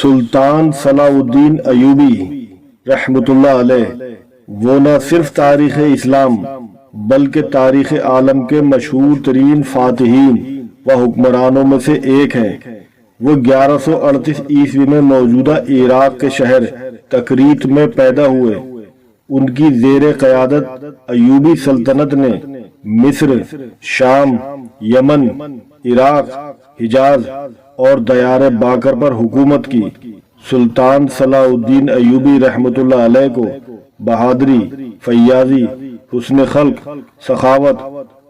سلطان صلاح الدین ایوبی رحمۃ اللہ علیہ وہ نہ صرف تاریخ اسلام بلکہ تاریخ عالم کے مشہور ترین فاتحین و حکمرانوں میں سے ایک ہیں۔ وہ 1138 عیسوی میں موجودہ عراق کے شہر تکریت میں پیدا ہوئے۔ ان کی زیر قیادت ایوبی سلطنت نے مصر، شام، یمن، عراق، حجاز اور دیار باکر پر حکومت کی۔ سلطان صلاح الدین ایوبی رحمۃ اللہ علیہ کو بہادری، فیاضی، حسن خلق، سخاوت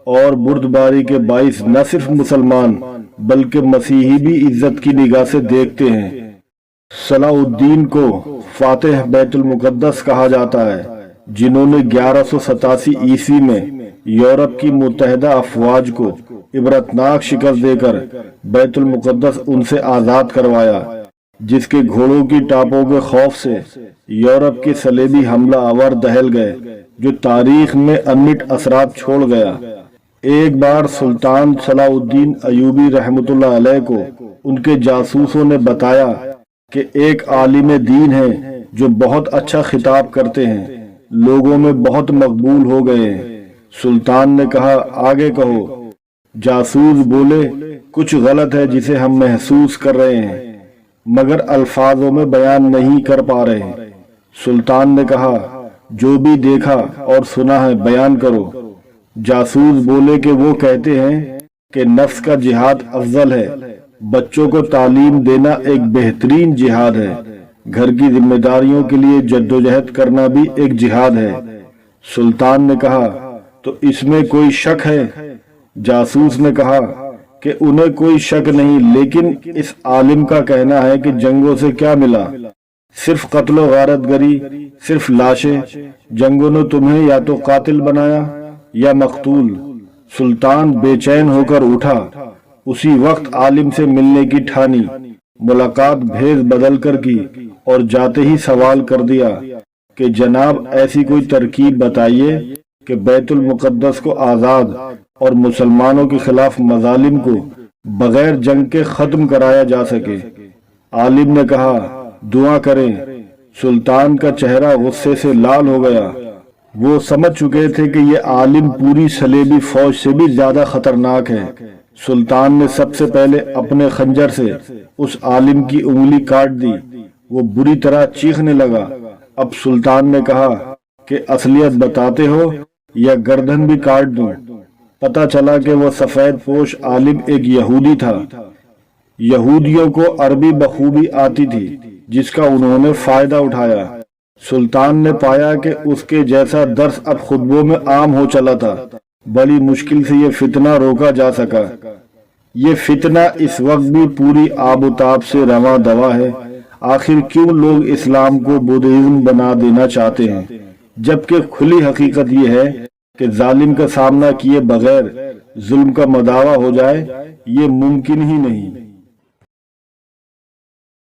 اور بردباری کے باعث نہ صرف مسلمان بلکہ مسیحی بھی عزت کی نگاہ سے دیکھتے ہیں۔ صلاح الدین کو فاتح بیت المقدس کہا جاتا ہے، جنہوں نے 1187 عیسوی میں یورپ کی متحدہ افواج کو عبرتناک شکست دے کر بیت المقدس ان سے آزاد کروایا، جس کے گھوڑوں کی ٹاپوں کے خوف سے یورپ کے صلیبی حملہ آور دہل گئے، جو تاریخ میں انمٹ اثرات چھوڑ گیا۔ ایک بار سلطان صلاح الدین ایوبی رحمۃ اللہ علیہ کو ان کے جاسوسوں نے بتایا کہ ایک عالم دین ہے جو بہت اچھا خطاب کرتے ہیں، لوگوں میں بہت مقبول ہو گئے ہیں۔ سلطان نے کہا، آگے کہو۔ جاسوس بولے، کچھ غلط ہے جسے ہم محسوس کر رہے ہیں مگر الفاظوں میں بیان نہیں کر پا رہے۔ سلطان نے کہا، جو بھی دیکھا اور سنا ہے بیان کرو۔ جاسوس بولے کہ وہ کہتے ہیں کہ نفس کا جہاد افضل ہے، بچوں کو تعلیم دینا ایک بہترین جہاد ہے، گھر کی ذمہ داریوں کے لیے جدوجہد کرنا بھی ایک جہاد ہے۔ سلطان نے کہا، تو اس میں کوئی شک ہے؟ جاسوس نے کہا کہ انہیں کوئی شک نہیں، لیکن اس عالم کا کہنا ہے کہ جنگوں سے کیا ملا؟ صرف قتل و غارت گری، صرف لاشیں۔ جنگوں نے تمہیں یا تو قاتل بنایا یا مقتول۔ سلطان بے چین ہو کر اٹھا، اسی وقت عالم سے ملنے کی ٹھانی، ملاقات بھیز بدل کر کی اور جاتے ہی سوال کر دیا کہ جناب ایسی کوئی ترکیب بتائیے کہ بیت المقدس کو آزاد اور مسلمانوں کے خلاف مظالم کو بغیر جنگ کے ختم کرایا جا سکے۔ عالم نے کہا، دعا کریں۔ سلطان کا چہرہ غصے سے لال ہو گیا۔ وہ سمجھ چکے تھے کہ یہ عالم پوری صلیبی فوج سے بھی زیادہ خطرناک ہے۔ سلطان نے سب سے پہلے اپنے خنجر سے اس عالم کی انگلی کاٹ دی۔ وہ بری طرح چیخنے لگا۔ اب سلطان نے کہا کہ اصلیت بتاتے ہو یا گردن بھی کاٹ دوں؟ پتہ چلا کہ وہ سفید پوش عالم ایک یہودی تھا۔ یہودیوں کو عربی بخوبی آتی تھی، جس کا انہوں نے فائدہ اٹھایا۔ سلطان نے پایا کہ اس کے جیسا درس اب خطبوں میں عام ہو چلا تھا۔ بڑی مشکل سے یہ فتنہ روکا جا سکا۔ یہ فتنہ اس وقت بھی پوری آب و تاب سے رواں دوا ہے۔ آخر کیوں لوگ اسلام کو بدھزم بنا دینا چاہتے ہیں، جبکہ کھلی حقیقت یہ ہے کہ ظالم کا سامنا کیے بغیر ظلم کا مداوع ہو جائے، یہ ممکن ہی نہیں۔